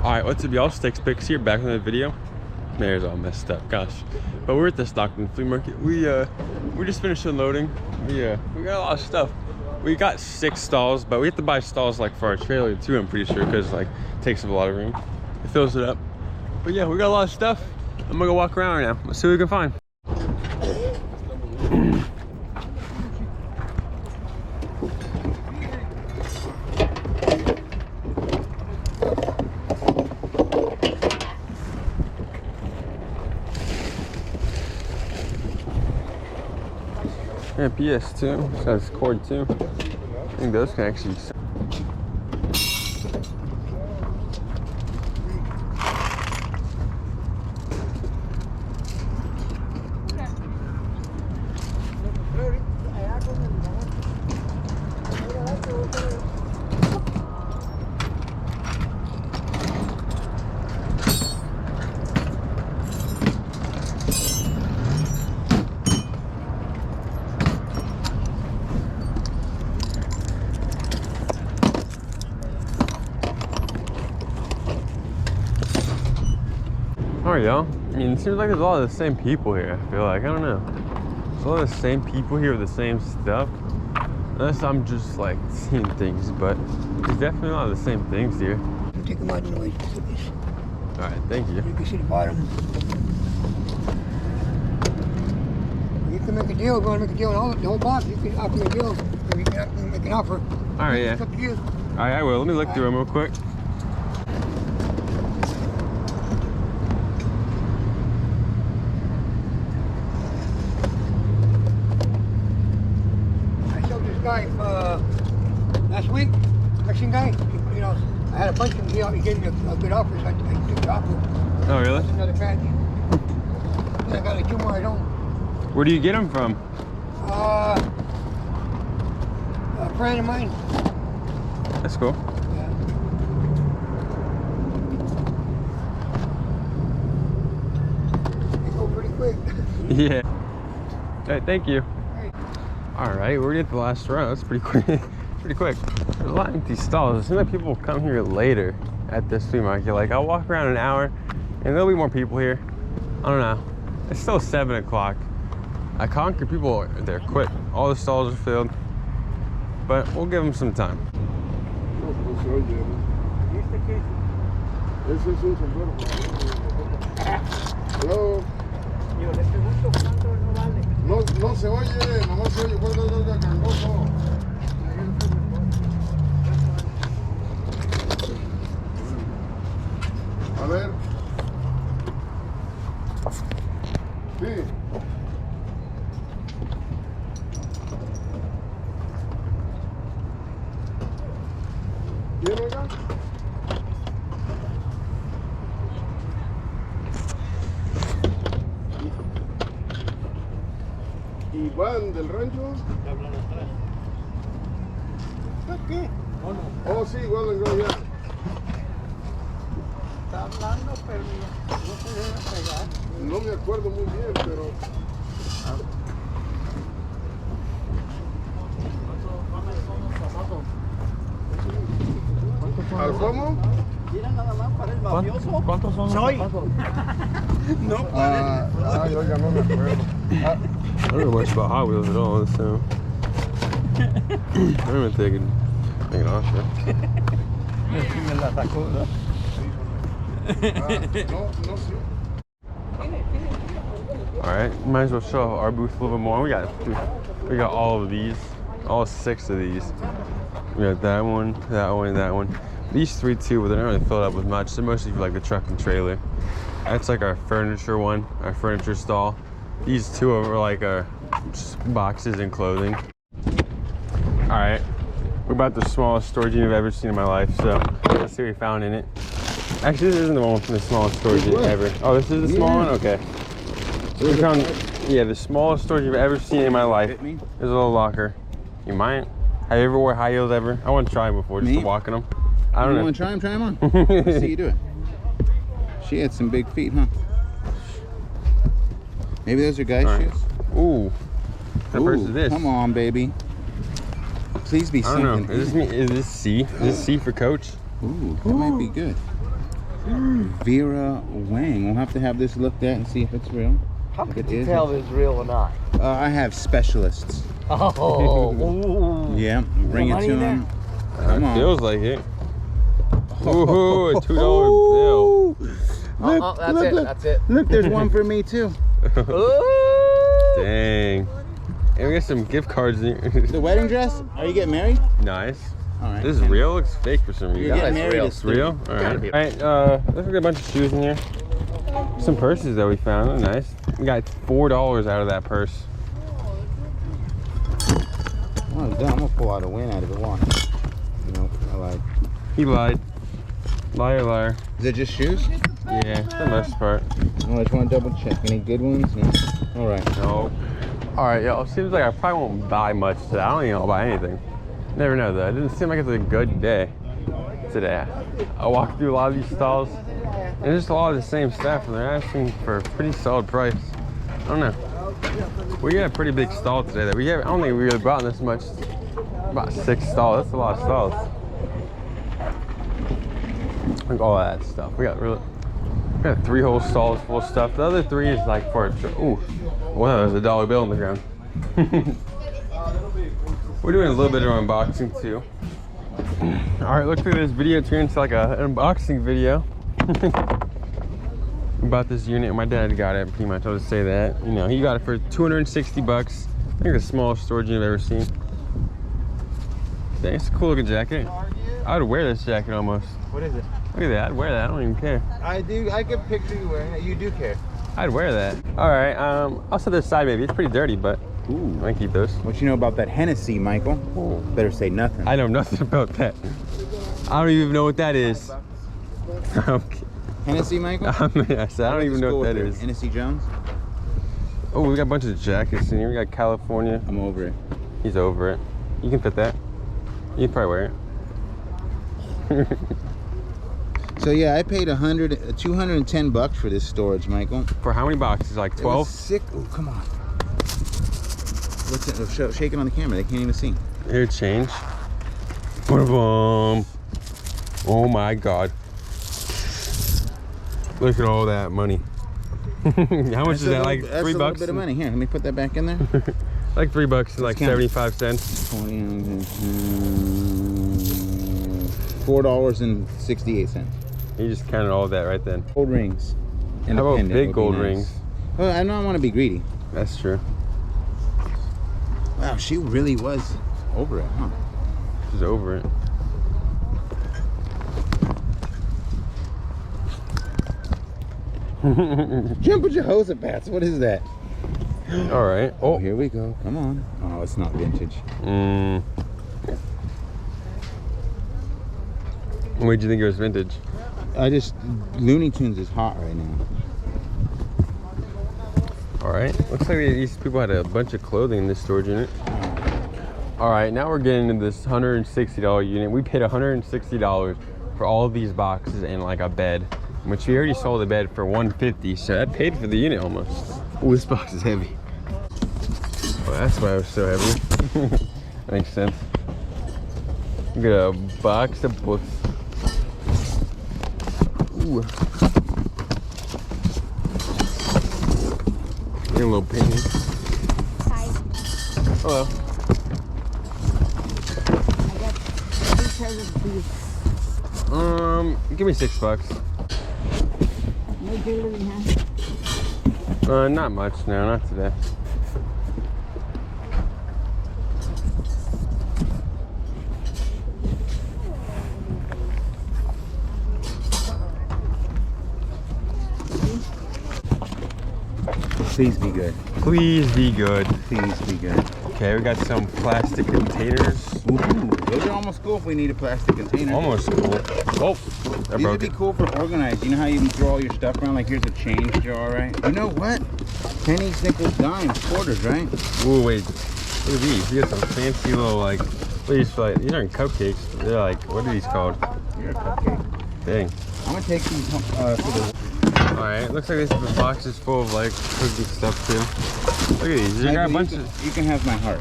Alright, what's up y'all? Stixx Picks here, back with another video. Mayor's all messed up, gosh. But we're at the Stockton flea market. We just finished unloading. We got a lot of stuff. We got 6 stalls, but we have to buy stalls like for our trailer too, I'm pretty sure, because like it takes up a lot of room. It fills it up. But yeah, we got a lot of stuff. I'm gonna go walk around right now. Let's see what we can find. Yeah, PS2, it's got its cord too. I think those can actually. Alright y'all, I mean, it seems like there's a lot of the same people here, I feel like, I don't know. There's a lot of the same people here with the same stuff. Unless I'm just like seeing things, but there's definitely a lot of the same things here. Take them out of the way, please. Alright, thank you. You can see the bottom. You can make a deal, if you want to make a deal on the whole box, you can offer me a deal. You can make an offer. Alright, yeah. It's up to you. Alright, I will. Let me look through them real quick. Guy last week, Mexican guy, you know, I had a bunch of them. He gave me a good offer, so I took the offer. Oh, really? That's another patch. And I got like 2 more at home. Where do you get them from? A friend of mine. That's cool. Yeah. They go pretty quick. Yeah. Alright, thank you. Alright, we're at the last row. That's pretty quick. Pretty quick. There's a lot of empty stalls. It seems like people come here later at this flea market. Like, I'll walk around an hour and there'll be more people here. I don't know. It's still 7 o'clock. At Concord, people are there quick. All the stalls are filled. But we'll give them some time. Hello. No se oye, nomás se oye, guarda el gangoso. A ver. Sí. ¿Bien, oiga? ¿Y van del rancho? ¿Qué? Oh, sí, igual ya. Está hablando, pero no se debe pegar. No me acuerdo muy bien, pero... ¿Al cómo? Mira nada más para el mafioso. ¿Cuántos son los zapatos? No, Ay, oiga, no me acuerdo. I don't know much about Hot Wheels at all, so I don't even think I can offer. Me la sacó, ¿no? No sé. Alright, might as well show our booth a little bit more. We got all of these, all 6 of these. We got that one, that one. These 3 too, but they're not really filled up with much. They're mostly for like the truck and trailer. That's like our furniture one, our furniture stall. These 2 are like our boxes and clothing. Alright, we're about the smallest storage unit I've ever seen in my life, so let's see what we found in it. Actually, this isn't the one from the smallest storage unit ever. Oh, this is the small one? Okay. So we found, yeah, the smallest storage I've ever seen in my life. There's a little locker. You might. Have you ever wore high heels ever? I want to try them before, just to walk in them. I don't know. You want to try them? Try them on. Let's see you do it. She had some big feet, huh? Maybe those are guys' shoes. Ooh. What purse is this? Come on, baby. Please be I don't something. know. Is this C? Is this C for coach? Ooh, that might be good. Vera Wang. We'll have to have this looked at and see if it's real. How If could it you is, tell if it's real or not? I have specialists. Oh, ooh. Yeah, bring it money to in there? them. Come It on. feels like it. Ooh, a $2 bill. Look, That's look, it. look. That's it. Look, there's one for me too. Ooh. Dang. And we got some gift cards in here. The wedding dress? Are you getting married? Nice. All right. This is real? Looks fake for some You're reason. getting it's married. real. It's It's real? Alright. be. Alright, let's get a bunch of shoes in here. Some purses that we found. They're nice. We got $4 out of that purse. Well, I'm done. I'm gonna pull out a win out of it. Watch. No, I lied. He lied. Liar, liar. Is it just shoes? Yeah, for the most part. Oh, I just want to double check. Any good ones? No. All right. No. Alright, y'all. Seems like I probably won't buy much today. I don't even know I'll buy anything. Never know though. It doesn't seem like it's a good day today. I walked through a lot of these stalls and there's just a lot of the same stuff and they're asking for a pretty solid price. I don't know. We got a pretty big stall today that I don't think we really brought this much. About 6 stalls. That's a lot of stalls. Like all that stuff. We got 3 whole stalls full of stuff. The other 3 is like for ooh. Wow, there's a $1 bill on the ground. We're doing a little bit of unboxing too. All right, look through this video. It turned into like an unboxing video. We bought this unit. My dad got it pretty much. I'll just say that. You know, he got it for 260 bucks. I think the smallest storage unit I've ever seen. Dang, it's a cool looking jacket. I would wear this jacket almost. What is it? Look at that. I'd wear that. I don't even care. I do. I can picture you wearing it. You do care. I'd wear that. All right. I'll set this aside maybe. It's pretty dirty, but Ooh. I might keep those. What you know about that Hennessy, Michael? Ooh. Better say nothing. I know nothing about that. I don't even know what that is. Okay. Hennessy, Michael? I said, I don't even know what that is. Hennessy Jones? Oh, we got a bunch of jackets in here. We got California. I'm over it. He's over it. You can fit that. You can probably wear it. So yeah, I paid 210 bucks for this storage, Michael. For how many boxes? Like It 12? was sick. Oh, come on. What's it? Shake it on the camera. They can't even see. Here, change. Boom. Oh my God. Look at all that money. How much is that? Like that's $3? a little bit of money. Here, let me put that back in there. Like $3 and like count. 75 cents. $4.68. You just counted all of that right then. Gold rings. How about Independent big would be gold nice. rings? Well, I don't want to be greedy. That's true. Wow, she really was over it, huh? She's over it. Jump with Jehoshaphat. What is that? All right. Oh, Oh. here we go. Come on. Oh, it's not vintage. Where'd you think it was vintage? Looney Tunes is hot right now. All right. Looks like these people had a bunch of clothing in this storage unit. All right. Now we're getting into this $160 unit. We paid $160 for all of these boxes and like a bed, which we already sold the bed for $150. So that paid for the unit almost. Oh, this box is heavy. Well, that's why it was so heavy. That makes sense. We got a box of books. Ooh. Get a little painting. Hi. Hello. I got 3 pairs of these. Give me $6. No jewelry, huh? Not much. No, not today. Please be good. Please be good. Please be good. Okay, we got some plastic containers. Ooh, those are almost cool if we need a plastic container. Almost cool. Oh, I These broke would be it. cool for organized. You know how you can throw all your stuff around? Like here's a change jar, right? You know what? Pennies, nickels, dimes, quarters, right? Ooh, wait. Look at these. You got some fancy little like. What are these for? Like, these aren't cupcakes. They're like, what are these called? You're a cupcake. Dang. I'm gonna take these for the. All right. Looks like this box is full of like cookie stuff too. Look at these. You got a bunch of. You can have my heart.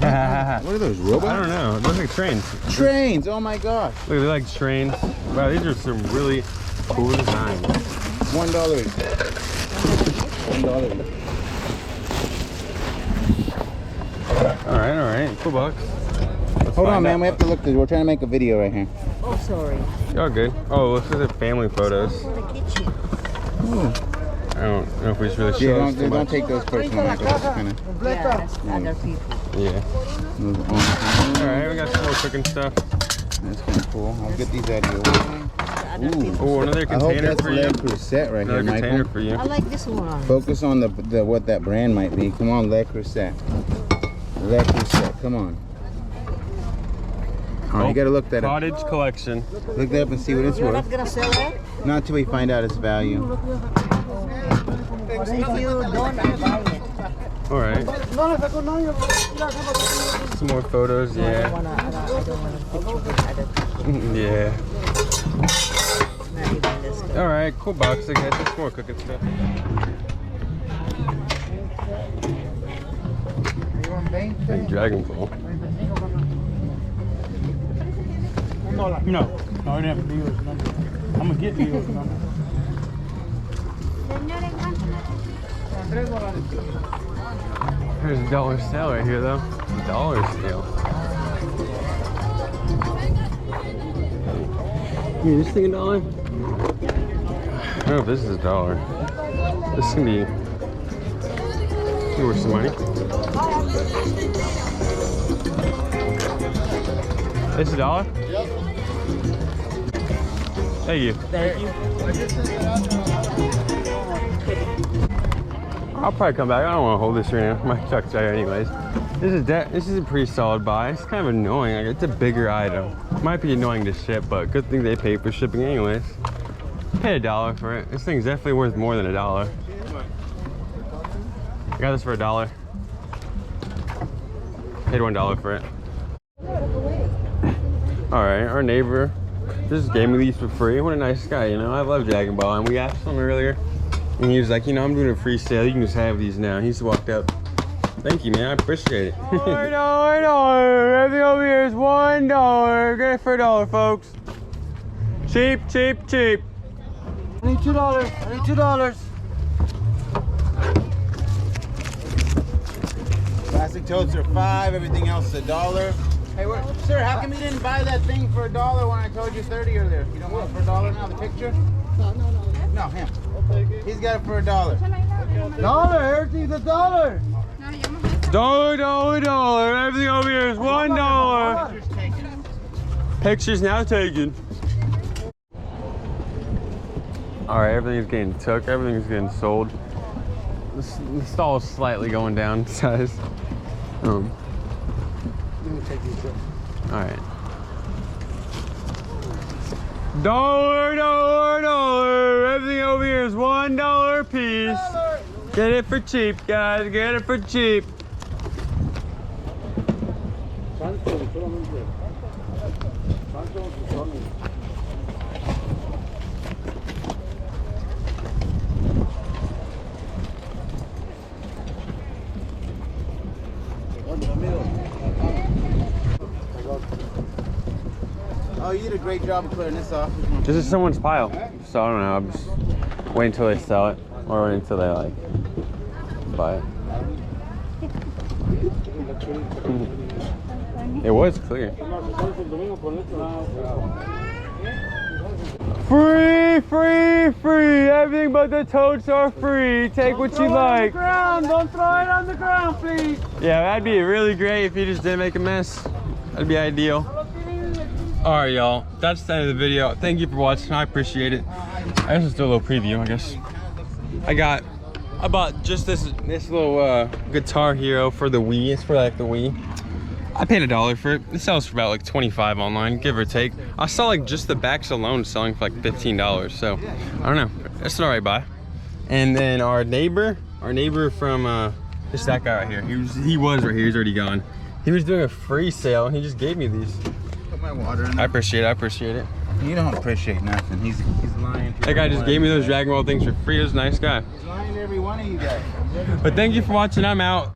What are those, robots? I don't know. They look like trains. Trains, oh my gosh. Look, they're like trains. Wow, these are some really cool designs. $1 each. $1 each. All right. Cool box. Hold on, man. We have to look. We're trying to make a video right here. Oh, sorry. Y'all good. Oh, looks like the family photos. For the kitchen. I don't know if we should really show Yeah, this too don't much. take those personal, Michael. That's kind of. Yeah, that's other people. Yeah. Move on. All right, we got some more cooking stuff. That's kind of cool. I'll get these out of your way. The other people. Oh, another I hope container that's for you. Le Creuset right Another here, container Michael. for you. I like this one. Focus on the what that brand might be. Come on, Le Creuset. Le Creuset. Come on. Oh, you gotta look that up. Cottage collection. Look that up and see what it's You're worth. not gonna sell it? Not till we find out its value. But if you don't, I buy it. All right. Some more photos. I Yeah. don't wanna picture with other people. Yeah. Not even this good. All right. Cool box. I guess. Just more cooking stuff. Big Dragon Ball. No, I didn't have Leo's number. I'm gonna get Leo's number. There's a dollar sale right here, though. Dollar sale. Yeah, this thing $1? I don't know if this is $1. This is gonna be worth some money. It's $1? Yep. Thank you. Thank you. I'll probably come back. I don't want to hold this right now. My truck's right anyways. This is a pretty solid buy. It's kind of annoying. Like, it's a bigger item. Might be annoying to ship, but good thing they pay for shipping anyways. Paid $1 for it. This thing's definitely worth more than $1. I got this for $1. Paid $1 for it. All right, our neighbor just gave me these for free. What a nice guy, you know. I love Dragon Ball, and we asked him earlier, and he was like, you know, I'm doing a free sale. You can just have these now. He just walked up. Thank you, man. I appreciate it. $1. Everything over here is $1. Get it for $1, folks. Cheap, cheap, cheap. I need $2. I need $2. Plastic totes are $5. Everything else is $1. Hey, sir, how come you didn't buy that thing for $1 when I told you 30 earlier? You don't want it for $1 now, the picture? No. No, him. He's got it for $1. Everything's $1. $1. Everything over here is $1. Pictures now taken. All right, everything's getting took. Everything's getting sold. The stall is slightly going down in size. All right. $1. Everything over here is $1 a piece. Get it for cheap, guys. Get it for cheap. Oh, you did a great job of clearing this off. This is someone's pile, so I don't know. I'm just waiting until they sell it, or waiting until they like buy it. It was clear. Free, free, free. Everything but the totes are free. Take what you like. Don't throw it on the ground, please. Yeah, that'd be really great if you just didn't make a mess. That'd be ideal. All right, y'all. That's the end of the video. Thank you for watching. I appreciate it. I guess let's do a little preview, I guess. I bought just this little Guitar Hero for the Wii. It's for like the Wii. I paid $1 for it. It sells for about like $25 online, give or take. I saw like just the backs alone selling for like $15. So I don't know. It's an alright buy. And then our neighbor from just that guy right here. He was right here. He's already gone. He was doing a free sale and he just gave me these. Put my water in there. I appreciate it. You don't appreciate nothing. He's lying to That guy just gave me those Dragon Ball things for free. He was a nice guy. He's lying to every one of you guys. But thank you for watching. I'm out.